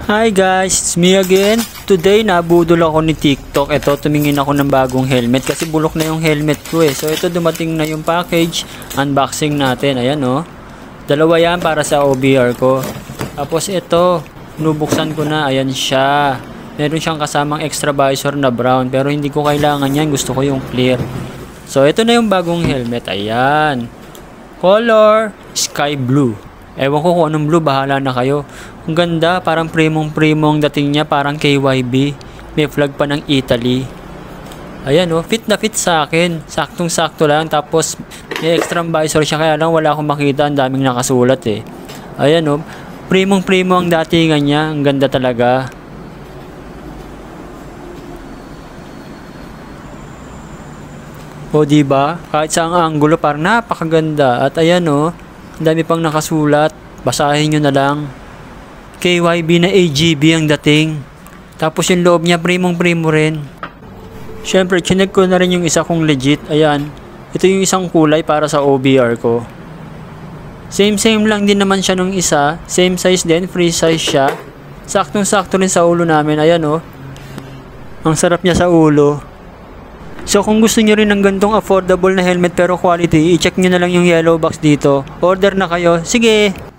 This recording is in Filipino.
Hi guys, it's me again. Today nabudol ako ni TikTok. Ito, tumingin ako ng bagong helmet kasi bulok na yung helmet ko eh. So ito, dumating na yung package. Unboxing natin. Ayan oh. Dalawa yan para sa OBR ko. Tapos ito, nubuksan ko na. Ayan siya. Meron siyang kasamang extra visor na brown. Pero hindi ko kailangan yan. Gusto ko yung clear. So ito na yung bagong helmet. Ayan. Color, sky blue. Ewan ko kung anong blue, bahala na kayo. Ang ganda, parang primong-primo ang dating niya, parang KYB. May flag pa ng Italy. Ayan oh, fit na fit sa akin. Saktong-sakto lang, tapos may extra visor siya, kaya lang wala akong makita, ang daming nakasulat eh. Ayan oh, primong-primo ang datingan niya, ang ganda talaga. O diba, kahit sa ang angulo parang napakaganda. At ayan oh, ang dami pang nakasulat. Basahin nyo na lang. KYB na AGB ang dating. Tapos yung loob niya primong-primo rin. Syempre, chinek ko na rin yung isa kong legit. Ayan. Ito yung isang kulay para sa OBR ko. Same lang din naman siya nung isa. Same size din. Free size siya. Saktong-sakto rin sa ulo namin. Ayan oh. Ang sarap niya sa ulo. So kung gusto nyo rin ng gantong affordable na helmet pero quality, i-check nyo na lang yung yellow box dito. Order na kayo. Sige!